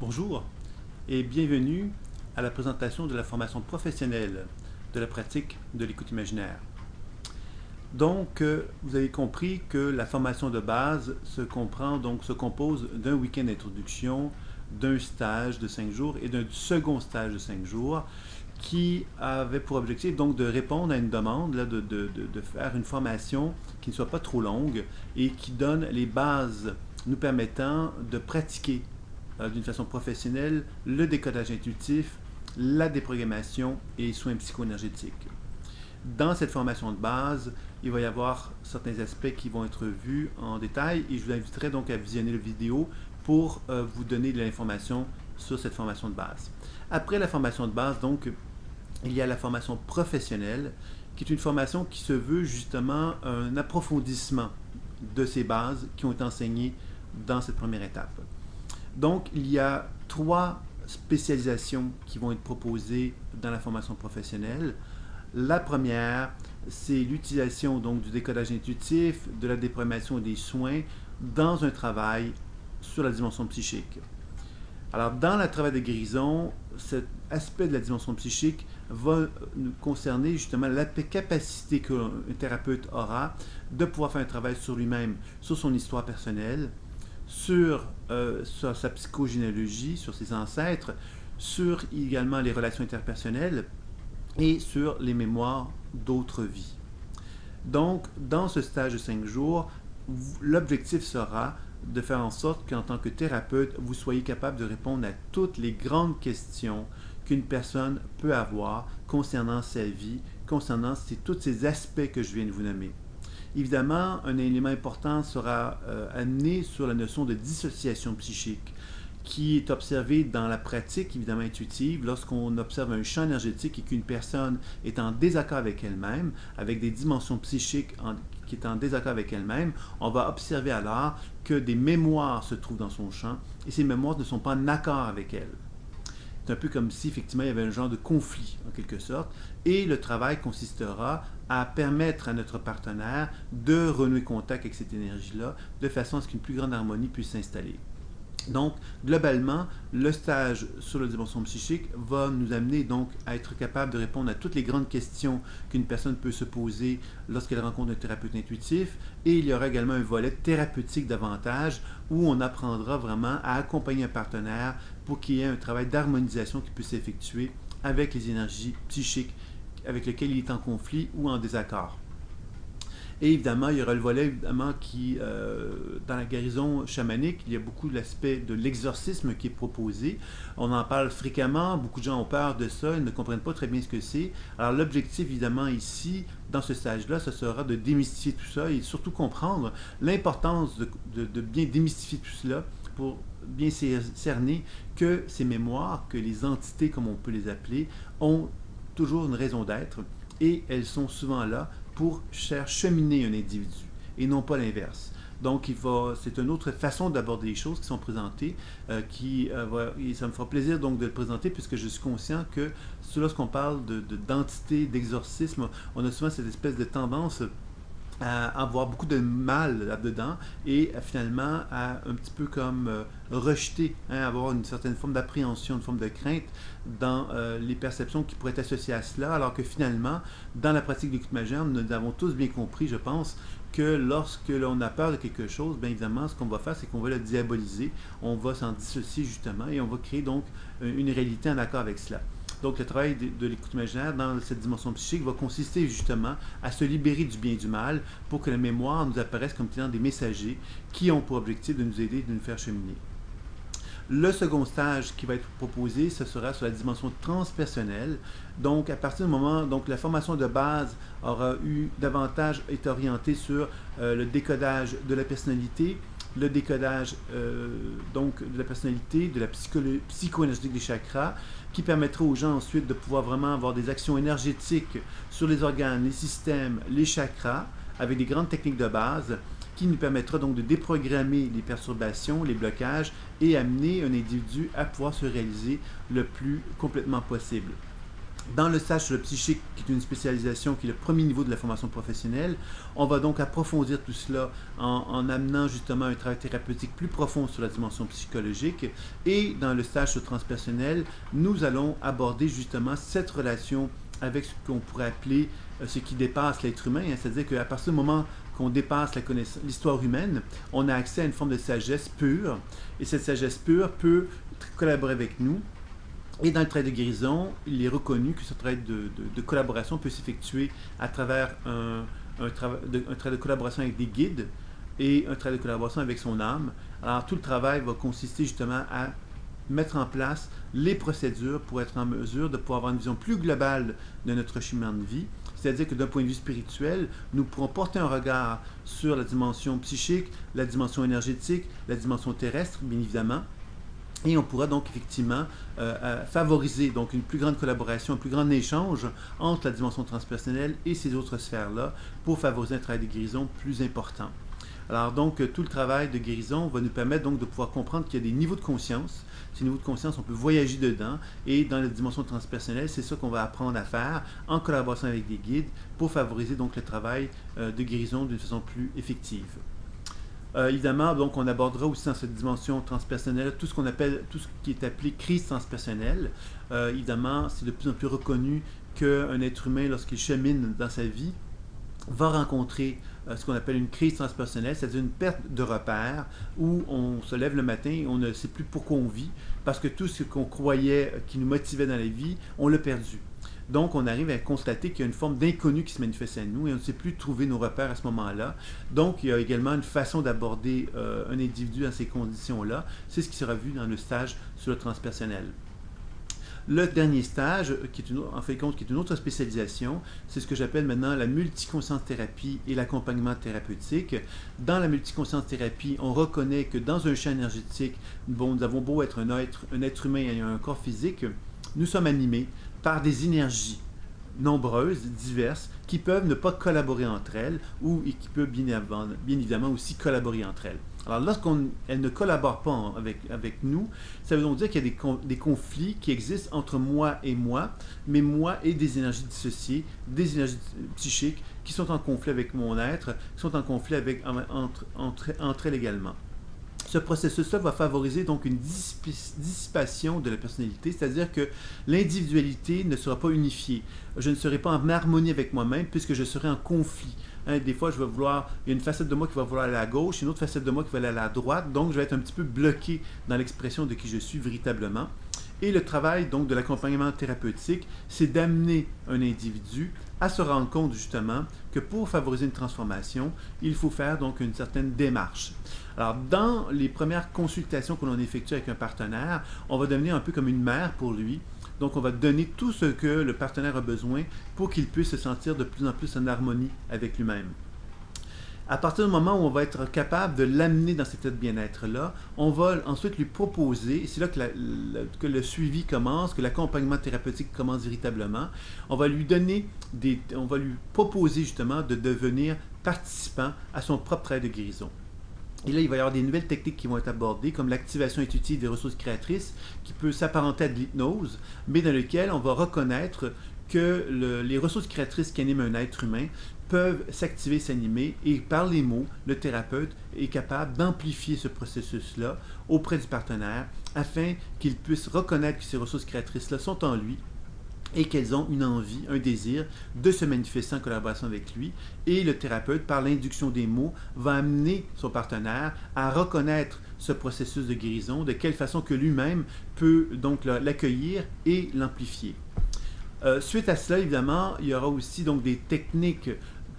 Bonjour et bienvenue à la présentation de la formation professionnelle de la pratique de l'écoute imaginaire. Donc, vous avez compris que la formation de base se compose d'un week-end d'introduction, d'un stage de 5 jours et d'un second stage de 5 jours qui avait pour objectif donc de répondre à une demande, de faire une formation qui ne soit pas trop longue et qui donne les bases nous permettant de pratiquer d'une façon professionnelle le décodage intuitif, la déprogrammation et les soins psycho-énergétiques. Dans cette formation de base, il va y avoir certains aspects qui vont être vus en détail et je vous inviterai donc à visionner la vidéo pour vous donner de l'information sur cette formation de base. Après la formation de base, donc, il y a la formation professionnelle, qui est une formation qui se veut justement un approfondissement de ces bases qui ont été enseignées dans cette première étape. Donc, il y a 3 spécialisations qui vont être proposées dans la formation professionnelle. La première, c'est l'utilisation donc du décodage intuitif, de la déprogrammation et des soins dans un travail sur la dimension psychique. Alors, dans le travail de guérison, cet aspect de la dimension psychique va nous concerner justement la capacité qu'un thérapeute aura de pouvoir faire un travail sur lui-même, sur son histoire personnelle, sur sa psychogénéalogie, sur ses ancêtres, sur également les relations interpersonnelles et sur les mémoires d'autres vies. Donc, dans ce stage de 5 jours, l'objectif sera de faire en sorte qu'en tant que thérapeute, vous soyez capable de répondre à toutes les grandes questions qu'une personne peut avoir concernant sa vie, concernant tous ces aspects que je viens de vous nommer. Évidemment, un élément important sera amené sur la notion de dissociation psychique, qui est observée dans la pratique, évidemment intuitive, lorsqu'on observe un champ énergétique et qu'une personne est en désaccord avec elle-même, avec des dimensions psychiques qui est en désaccord avec elle-même, on va observer alors que des mémoires se trouvent dans son champ et ces mémoires ne sont pas en accord avec elle. C'est un peu comme si effectivement il y avait un genre de conflit en quelque sorte et le travail consistera à permettre à notre partenaire de renouer contact avec cette énergie-là de façon à ce qu'une plus grande harmonie puisse s'installer. Donc, globalement, le stage sur la dimension psychique va nous amener donc à être capable de répondre à toutes les grandes questions qu'une personne peut se poser lorsqu'elle rencontre un thérapeute intuitif. Et il y aura également un volet thérapeutique davantage où on apprendra vraiment à accompagner un partenaire pour qu'il y ait un travail d'harmonisation qui puisse s'effectuer avec les énergies psychiques avec lesquelles il est en conflit ou en désaccord. Et évidemment, il y aura le volet qui, dans la guérison chamanique, il y a beaucoup de l'aspect de l'exorcisme qui est proposé. On en parle fréquemment, beaucoup de gens ont peur de ça, ils ne comprennent pas très bien ce que c'est. Alors l'objectif, évidemment, ici, dans ce stage-là, ce sera de démystifier tout ça et surtout comprendre l'importance de bien démystifier tout cela pour bien cerner que ces mémoires, que les entités, comme on peut les appeler, ont toujours une raison d'être et elles sont souvent là pour faire cheminer un individu et non pas l'inverse. Donc, c'est une autre façon d'aborder les choses qui sont présentées, et ça me fera plaisir donc de le présenter puisque je suis conscient que lorsqu'on parle d'entité, d'exorcisme, on a souvent cette espèce de tendance à avoir beaucoup de mal là-dedans et finalement à un petit peu comme rejeter, avoir une certaine forme d'appréhension, une forme de crainte dans les perceptions qui pourraient être associées à cela, alors que finalement, dans la pratique de l'écoute imaginaire, nous avons tous bien compris, je pense, que lorsque l'on a peur de quelque chose, bien évidemment, ce qu'on va faire, c'est qu'on va le diaboliser, on va s'en dissocier justement et on va créer donc une réalité en accord avec cela. Donc, le travail de l'écoute imaginaire dans cette dimension psychique va consister justement à se libérer du bien et du mal pour que la mémoire nous apparaisse comme étant des messagers qui ont pour objectif de nous aider, de nous faire cheminer. Le second stage qui va être proposé, ce sera sur la dimension transpersonnelle. Donc, à partir du moment, donc la formation de base aura eu davantage été orientée sur le décodage de la personnalité, le décodage donc de la personnalité, de la psycho-énergétique des chakras, qui permettra aux gens ensuite de pouvoir vraiment avoir des actions énergétiques sur les organes, les systèmes, les chakras, avec des grandes techniques de base, qui nous permettra donc de déprogrammer les perturbations, les blocages et amener un individu à pouvoir se réaliser le plus complètement possible. Dans le stage sur le psychique, qui est une spécialisation qui est le premier niveau de la formation professionnelle, on va donc approfondir tout cela en amenant justement un travail thérapeutique plus profond sur la dimension psychologique. Et dans le stage sur transpersonnel, nous allons aborder justement cette relation avec ce qu'on pourrait appeler ce qui dépasse l'être humain, hein, c'est-à-dire qu'à partir du moment qu'on dépasse l'histoire humaine, on a accès à une forme de sagesse pure, et cette sagesse pure peut collaborer avec nous. Et dans le travail de guérison, il est reconnu que ce travail de collaboration peut s'effectuer à travers un travail de collaboration avec des guides et un travail de collaboration avec son âme. Alors tout le travail va consister justement à mettre en place les procédures pour être en mesure de pouvoir avoir une vision plus globale de notre chemin de vie. C'est-à-dire que d'un point de vue spirituel, nous pourrons porter un regard sur la dimension psychique, la dimension énergétique, la dimension terrestre, bien évidemment. Et on pourra donc effectivement favoriser donc une plus grande collaboration, un plus grand échange entre la dimension transpersonnelle et ces autres sphères-là pour favoriser un travail de guérison plus important. Alors donc, tout le travail de guérison va nous permettre donc de pouvoir comprendre qu'il y a des niveaux de conscience. Ces niveaux de conscience, on peut voyager dedans. Et dans la dimension transpersonnelle, c'est ça qu'on va apprendre à faire en collaboration avec des guides pour favoriser donc le travail de guérison d'une façon plus effective. Évidemment, donc, on abordera aussi dans cette dimension transpersonnelle tout ce qui est appelé crise transpersonnelle. Évidemment, c'est de plus en plus reconnu qu'un être humain, lorsqu'il chemine dans sa vie, va rencontrer ce qu'on appelle une crise transpersonnelle, c'est-à-dire une perte de repère où on se lève le matin et on ne sait plus pourquoi on vit, parce que tout ce qu'on croyait qui nous motivait dans la vie, on l'a perdu. Donc, on arrive à constater qu'il y a une forme d'inconnu qui se manifeste à nous et on ne sait plus trouver nos repères à ce moment-là. Donc, il y a également une façon d'aborder un individu dans ces conditions-là. C'est ce qui sera vu dans le stage sur le transpersonnel. Le dernier stage, qui est une autre spécialisation, c'est ce que j'appelle maintenant la multiconscience thérapie et l'accompagnement thérapeutique. Dans la multiconscience thérapie, on reconnaît que dans un champ énergétique, bon, nous avons beau être un être humain ayant un corps physique, nous sommes animés par des énergies nombreuses, diverses, qui peuvent ne pas collaborer entre elles ou et qui peuvent bien évidemment aussi collaborer entre elles. Alors lorsqu'elles ne collaborent pas avec nous, ça veut donc dire qu'il y a des conflits qui existent entre moi et moi, mais moi et des énergies dissociées, des énergies psychiques qui sont en conflit avec mon être, qui sont en conflit entre elles également. Ce processus-là va favoriser donc une dissipation de la personnalité, c'est-à-dire que l'individualité ne sera pas unifiée. Je ne serai pas en harmonie avec moi-même puisque je serai en conflit. Hein, des fois, il y a une facette de moi qui va vouloir aller à la gauche, une autre facette de moi qui va aller à la droite, donc je vais être un petit peu bloqué dans l'expression de qui je suis véritablement. Et le travail donc de l'accompagnement thérapeutique, c'est d'amener un individu à se rendre compte justement que pour favoriser une transformation, il faut faire donc une certaine démarche. Alors, dans les premières consultations que l'on effectue avec un partenaire, on va devenir un peu comme une mère pour lui. Donc, on va donner tout ce que le partenaire a besoin pour qu'il puisse se sentir de plus en plus en harmonie avec lui-même. À partir du moment où on va être capable de l'amener dans cet état de bien-être-là, on va ensuite lui proposer, et c'est là que le suivi commence, que l'accompagnement thérapeutique commence véritablement, on va lui proposer justement de devenir participant à son propre travail de guérison. Et là, il va y avoir des nouvelles techniques qui vont être abordées, comme l'activation intuitive des ressources créatrices, qui peut s'apparenter à de l'hypnose, mais dans lequel on va reconnaître que les ressources créatrices qui animent un être humain peuvent s'activer, s'animer, et par les mots, le thérapeute est capable d'amplifier ce processus-là auprès du partenaire afin qu'il puisse reconnaître que ces ressources créatrices-là sont en lui et qu'elles ont une envie, un désir de se manifester en collaboration avec lui. Et le thérapeute, par l'induction des mots, va amener son partenaire à reconnaître ce processus de guérison, de quelle façon que lui-même peut donc l'accueillir et l'amplifier. Suite à cela, évidemment, il y aura aussi donc des techniques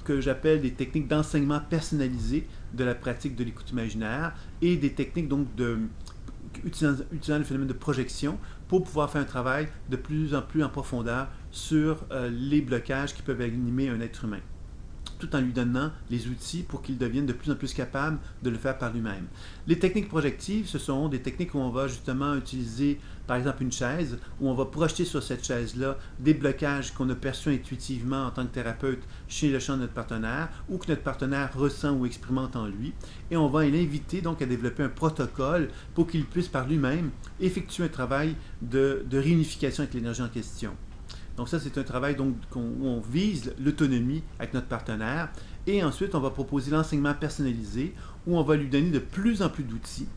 que j'appelle des techniques d'enseignement personnalisé de la pratique de l'écoute imaginaire et des techniques donc utilisant le phénomène de projection pour pouvoir faire un travail de plus en plus en profondeur sur les blocages qui peuvent animer un être humain, tout en lui donnant les outils pour qu'il devienne de plus en plus capable de le faire par lui-même. Les techniques projectives, ce sont des techniques où on va justement utiliser, par exemple, une chaise, où on va projeter sur cette chaise-là des blocages qu'on a perçus intuitivement en tant que thérapeute chez le champ de notre partenaire, ou que notre partenaire ressent ou expérimente en lui, et on va l'inviter donc à développer un protocole pour qu'il puisse par lui-même effectuer un travail de réunification avec l'énergie en question. Donc ça, c'est un travail donc, où on vise l'autonomie avec notre partenaire. Et ensuite, on va proposer l'enseignement personnalisé, où on va lui donner de plus en plus d'outils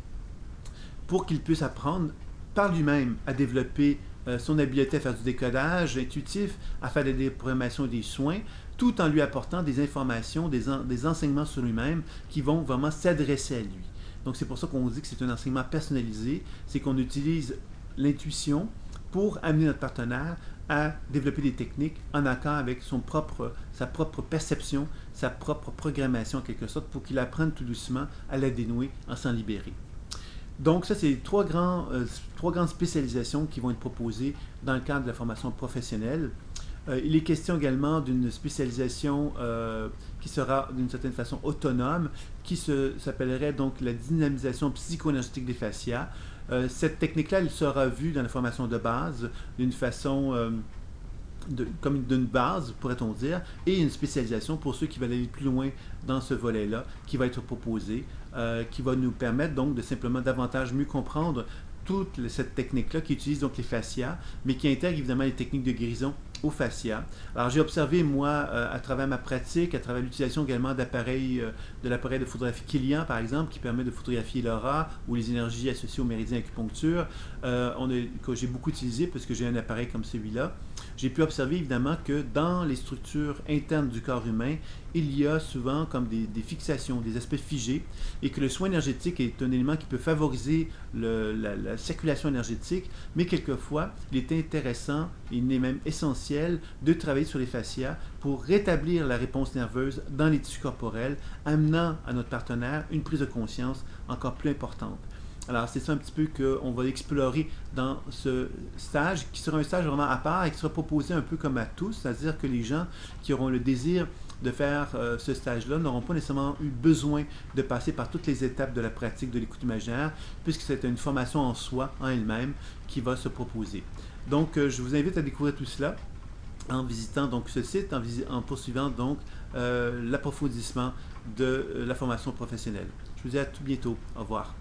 pour qu'il puisse apprendre par lui-même à développer son habileté à faire du décodage intuitif, à faire des déprogrammations des soins, tout en lui apportant des informations, des enseignements sur lui-même qui vont vraiment s'adresser à lui. Donc c'est pour ça qu'on dit que c'est un enseignement personnalisé, c'est qu'on utilise l'intuition pour amener notre partenaire à développer des techniques en accord avec sa propre perception, sa propre programmation en quelque sorte, pour qu'il apprenne tout doucement à la dénouer, en s'en libérer. Donc ça, c'est trois grandes spécialisations qui vont être proposées dans le cadre de la formation professionnelle. Il est question également d'une spécialisation qui sera d'une certaine façon autonome, qui s'appellerait donc la dynamisation psycho-énergétique des fascias. Cette technique-là, elle sera vue dans la formation de base d'une façon comme d'une base, pourrait-on dire, et une spécialisation pour ceux qui veulent aller plus loin dans ce volet-là, qui va être proposé, qui va nous permettre donc de simplement davantage mieux comprendre toute cette technique-là qui utilise donc les fascias, mais qui intègre évidemment les techniques de guérison aux fascias. Alors j'ai observé, moi, à travers ma pratique, à travers l'utilisation également d'appareils, de l'appareil de photographie Killian, par exemple, qui permet de photographier l'aura ou les énergies associées au méridien acupuncture, que j'ai beaucoup utilisé parce que j'ai un appareil comme celui-là. J'ai pu observer évidemment que dans les structures internes du corps humain, il y a souvent comme des fixations, des aspects figés, et que le soin énergétique est un élément qui peut favoriser la circulation énergétique, mais quelquefois, il est intéressant, il est même essentiel de travailler sur les fascias pour rétablir la réponse nerveuse dans les tissus corporels, amenant à notre partenaire une prise de conscience encore plus importante. Alors, c'est ça un petit peu qu'on va explorer dans ce stage, qui sera un stage vraiment à part et qui sera proposé un peu comme à tous, c'est-à-dire que les gens qui auront le désir de faire ce stage-là n'auront pas nécessairement eu besoin de passer par toutes les étapes de la pratique de l'écoute imaginaire, puisque c'est une formation en soi, en elle-même, qui va se proposer. Donc, je vous invite à découvrir tout cela en visitant donc ce site, en poursuivant donc l'approfondissement de la formation professionnelle. Je vous dis à tout bientôt. Au revoir.